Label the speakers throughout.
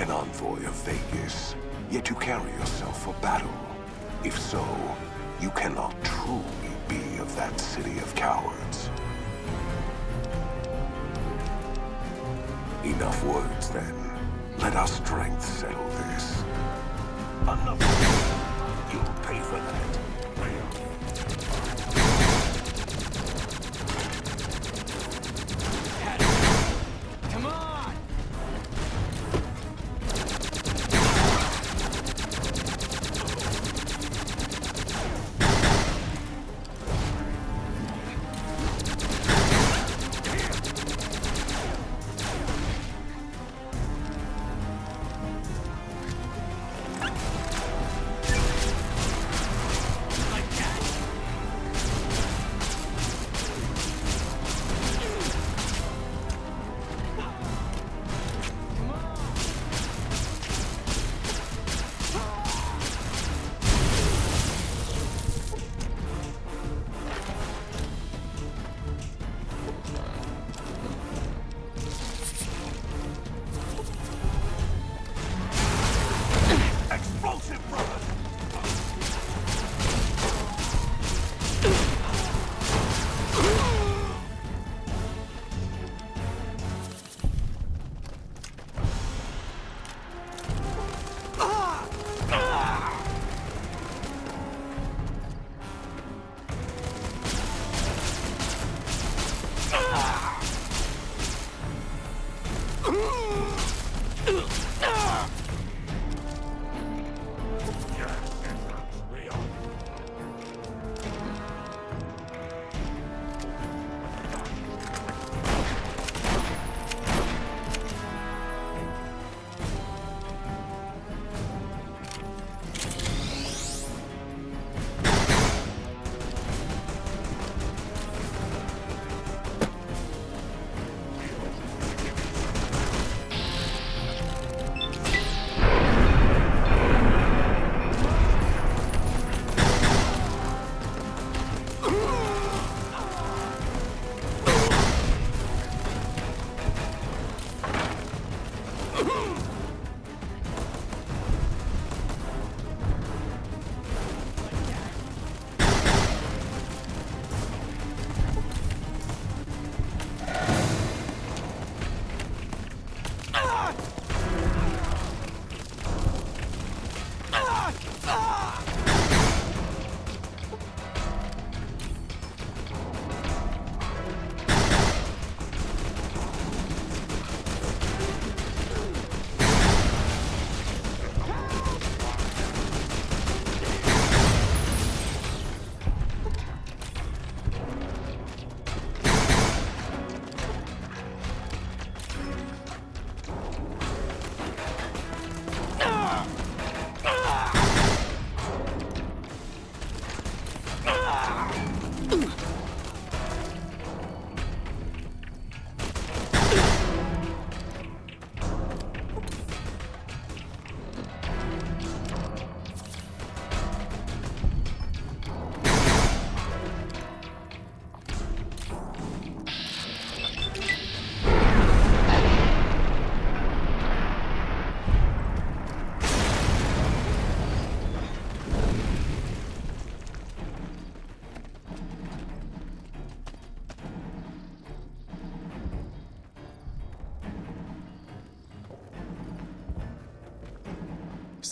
Speaker 1: an envoy of Vegas, yet you carry yourself for battle. If so, you cannot truly be of that city of cowards. Enough words, then. Let our strength settle this. Enough. You'll pay for that.
Speaker 2: Come on!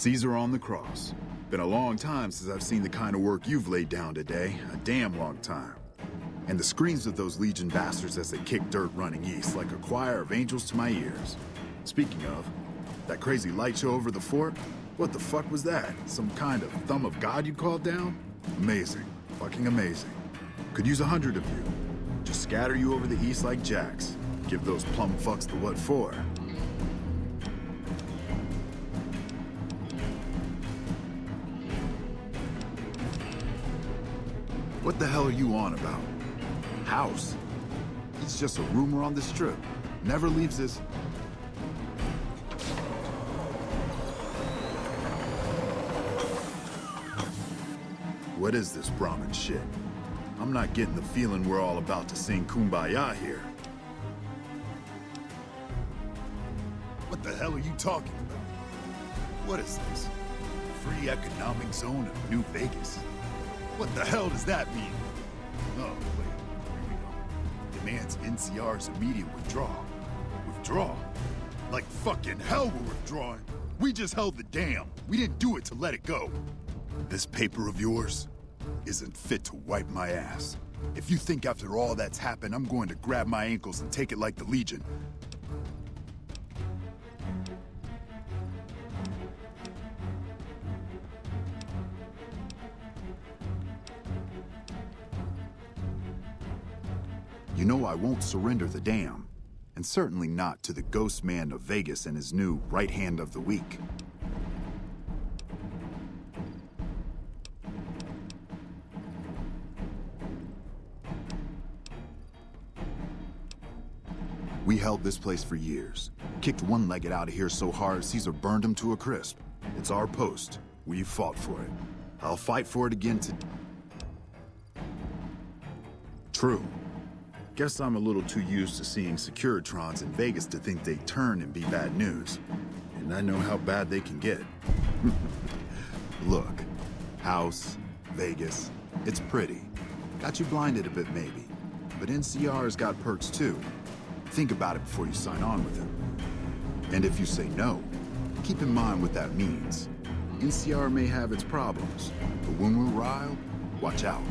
Speaker 3: Caesar on the cross. Been a long time since I've seen the kind of work you've laid down today. A damn long time. And the screams of those Legion bastards as they kick dirt running east like a choir of angels to my ears. Speaking of, that crazy light show over the fort? What the fuck was that? Some kind of thumb of God you called down? Amazing. Fucking amazing. Could use 100 of you. Just scatter you over the east like jacks. Give those plum fucks the what for. What the hell are you on about? House? It's just a rumor on the strip. Never leaves this... What is this Brahmin shit? I'm not getting the feeling we're all about to sing Kumbaya here. What the hell are you talking about? What is this? Free economic zone of New Vegas? What the hell does that mean? Oh, wait. Here we go. Demands NCR's immediate withdrawal. Withdraw? Like fucking hell we're withdrawing. We just held the dam. We didn't do it to let it go. This paper of yours isn't fit to wipe my ass. If you think after all that's happened, I'm going to grab my ankles and take it like the Legion. You know I won't surrender the dam. And certainly not to the ghost man of Vegas and his new right hand of the week. We held this place for years. Kicked one-legged out of here so hard Caesar burned him to a crisp. It's our post. We fought for it. I'll fight for it again to... True. Guess I'm a little too used to seeing Securitrons in Vegas to think they turn and be bad news. And I know how bad they can get. Look, House, Vegas, it's pretty. Got you blinded a bit maybe. But NCR's got perks too. Think about it before you sign on with him. And if you say no, keep in mind what that means. NCR may have its problems, but when we're riled, watch out.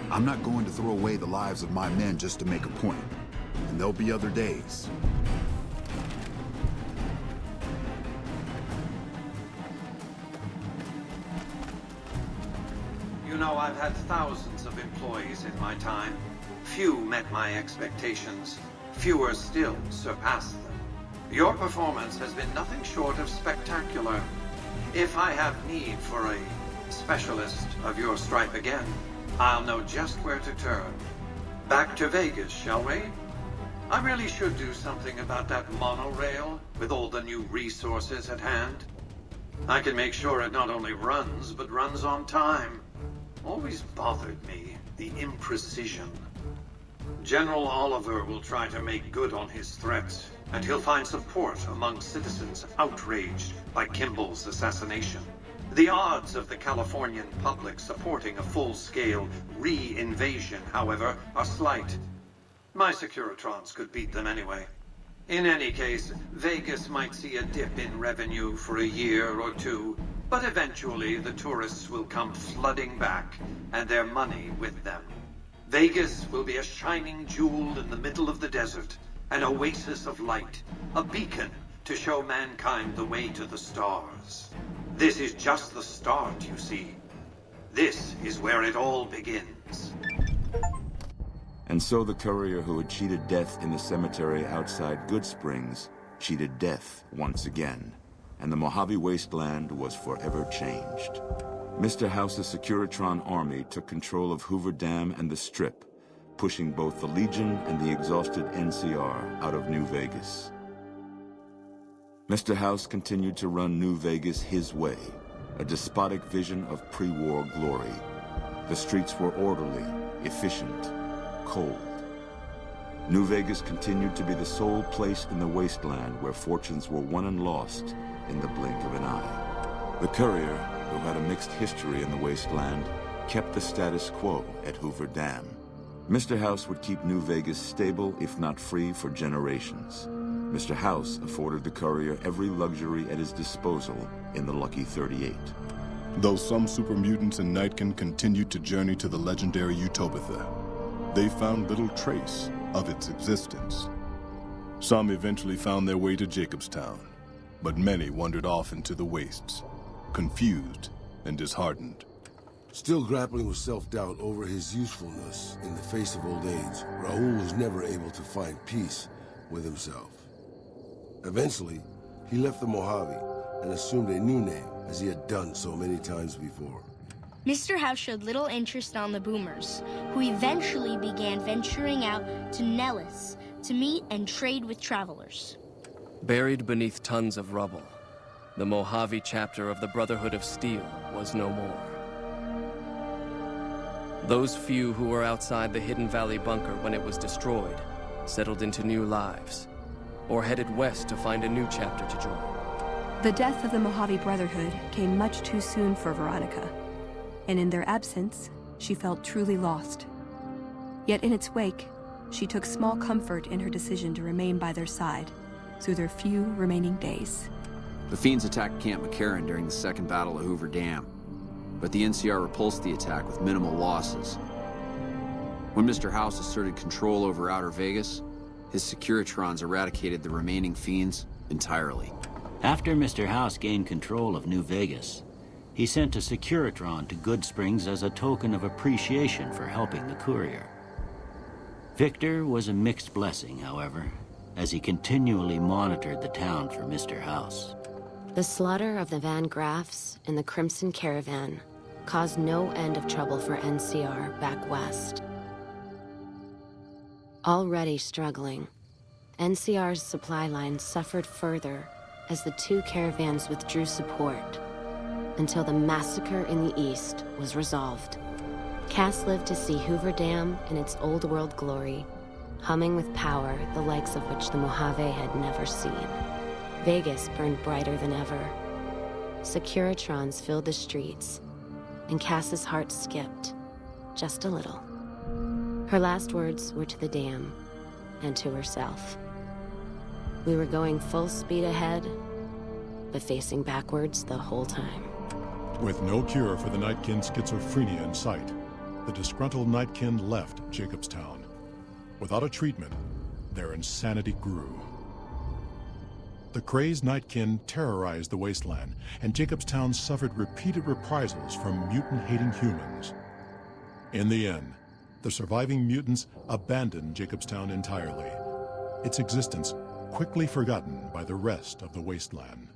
Speaker 3: I'm not going to throw away the lives of my men just to make a point. And there'll be other days.
Speaker 4: You know, I've had thousands of employees in my time. Few met my expectations. Fewer still surpassed them. Your performance has been nothing short of spectacular. If I have need for a specialist of your stripe again, I'll know just where to turn. Back to Vegas, shall we? I really should do something about that monorail with all the new resources at hand. I can make sure it not only runs, but runs on time. Always bothered me, the imprecision. General Oliver will try to make good on his threats, and he'll find support among citizens outraged by Kimball's assassination. The odds of the Californian public supporting a full-scale re-invasion, however, are slight. My Securitrons could beat them anyway. In any case, Vegas might see a dip in revenue for a year or two, but eventually the tourists will come flooding back, and their money with them. Vegas will be a shining jewel in the middle of the desert, an oasis of light, a beacon to show mankind the way to the stars. This is just the start, you see. This is where it all begins.
Speaker 5: And so the courier who had cheated death in the cemetery outside Good Springs cheated death once again, and the Mojave Wasteland was forever changed. Mr. House's Securitron army took control of Hoover Dam and the Strip, pushing both the Legion and the exhausted NCR out of New Vegas. Mr. House continued to run New Vegas his way, a despotic vision of pre-war glory. The streets were orderly, efficient, cold. New Vegas continued to be the sole place in the wasteland where fortunes were won and lost in the blink of an eye. The courier, who had a mixed history in the wasteland, kept the status quo at Hoover Dam. Mr. House would keep New Vegas stable, if not free, for generations. Mr. House afforded the courier every luxury at his disposal in the Lucky 38.
Speaker 6: Though some super mutants in Nightkin continued to journey to the legendary Utopia, they found little trace of its existence. Some eventually found their way to Jacobstown, but many wandered off into the wastes, confused and disheartened.
Speaker 7: Still grappling with self-doubt over his usefulness in the face of old age, Raoul was never able to find peace with himself. Eventually, he left the Mojave and assumed a new name, as he had done so many times before.
Speaker 8: Mr. House showed little interest on the Boomers, who eventually began venturing out to Nellis to meet and trade with travelers.
Speaker 2: Buried beneath tons of rubble, the Mojave chapter of the Brotherhood of Steel was no more. Those few who were outside the Hidden Valley bunker when it was destroyed settled into new lives, or headed west to find a new chapter to join.
Speaker 9: The death of the Mojave Brotherhood came much too soon for Veronica, and in their absence, she felt truly lost. Yet in its wake, she took small comfort in her decision to remain by their side through their few remaining days.
Speaker 10: The Fiends attacked Camp McCarran during the Second Battle of Hoover Dam, but the NCR repulsed the attack with minimal losses. When Mr. House asserted control over Outer Vegas, his Securitrons eradicated the remaining Fiends entirely.
Speaker 11: After Mr. House gained control of New Vegas, he sent a Securitron to Goodsprings as a token of appreciation for helping the courier. Victor was a mixed blessing, however, as he continually monitored the town for Mr. House.
Speaker 12: The slaughter of the Van Graffs and the Crimson Caravan caused no end of trouble for NCR back west. Already struggling, NCR's supply line suffered further as the two caravans withdrew support until the massacre in the east was resolved. Cass lived to see Hoover Dam in its old world glory, humming with power the likes of which the Mojave had never seen. Vegas burned brighter than ever. Securitrons filled the streets, and Cass's heart skipped, just a little. Her last words were to the dam, and to herself. We were going full speed ahead, but facing backwards the whole time.
Speaker 6: With no cure for the Nightkin's schizophrenia in sight, the disgruntled Nightkin left Jacobstown. Without a treatment, their insanity grew. The crazed Nightkin terrorized the wasteland, and Jacobstown suffered repeated reprisals from mutant-hating humans. In the end, the surviving mutants abandoned Jacobstown entirely, its existence quickly forgotten by the rest of the wasteland.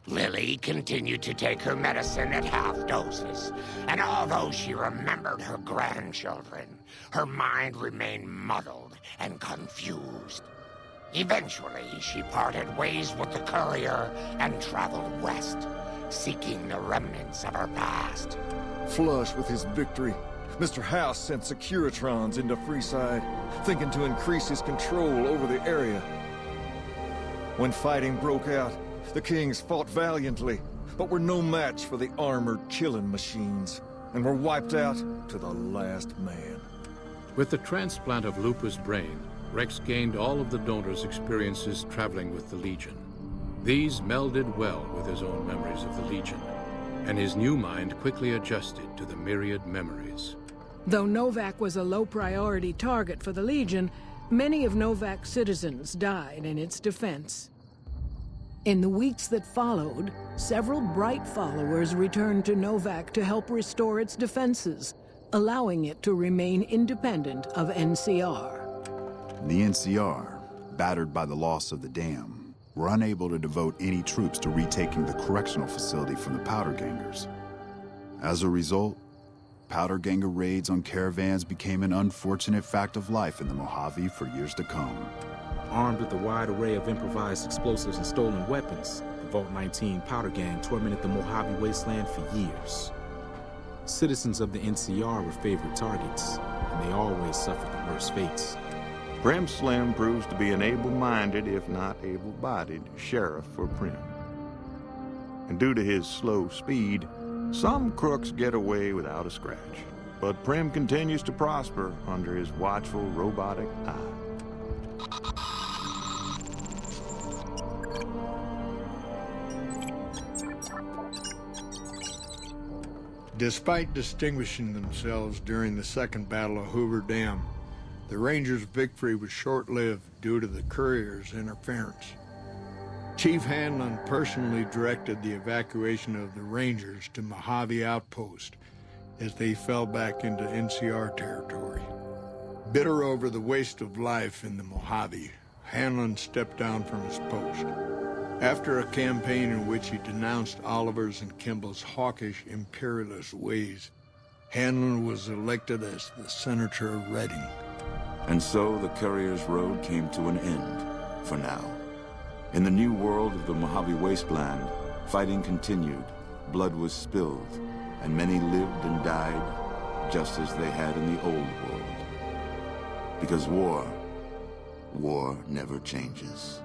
Speaker 13: Lily continued to take her medicine at half doses, and although she remembered her grandchildren, her mind remained muddled and confused. Eventually, she parted ways with the courier and traveled west, seeking the remnants of her past.
Speaker 14: Flush with his victory, Mr. House sent Securitrons into Freeside, thinking to increase his control over the area. When fighting broke out, the Kings fought valiantly, but were no match for the armored killing machines, and were wiped out to the last man.
Speaker 15: With the transplant of Lupus' brain, Rex gained all of the donor's experiences traveling with the Legion. These melded well with his own memories of the Legion, and his new mind quickly adjusted to the myriad memories.
Speaker 16: Though Novak was a low-priority target for the Legion, many of Novak's citizens died in its defense. In the weeks that followed, several bright followers returned to Novak to help restore its defenses, allowing it to remain independent of NCR.
Speaker 3: The NCR, battered by the loss of the dam, were unable to devote any troops to retaking the correctional facility from the Powder Gangers. As a result, Powder Ganger raids on caravans became an unfortunate fact of life in the Mojave for years to come.
Speaker 17: Armed with a wide array of improvised explosives and stolen weapons, the Vault 19 Powder Gang tormented the Mojave wasteland for years. Citizens of the NCR were favorite targets, and they always suffered the worst fates.
Speaker 18: Prim Slim proves to be an able-minded, if not able-bodied, sheriff for Prim. And due to his slow speed, some crooks get away without a scratch. But Prim continues to prosper under his watchful, robotic eye.
Speaker 19: Despite distinguishing themselves during the Second Battle of Hoover Dam, the Rangers' victory was short-lived due to the courier's interference. Chief Hanlon personally directed the evacuation of the Rangers to Mojave Outpost as they fell back into NCR territory. Bitter over the waste of life in the Mojave, Hanlon stepped down from his post. After a campaign in which he denounced Oliver's and Kimball's hawkish, imperialist ways, Hanlon was elected as the Senator of Reading.
Speaker 5: And so the Courier's Road came to an end, for now. In the new world of the Mojave Wasteland, fighting continued, blood was spilled, and many lived and died just as they had in the old world. Because war War never changes.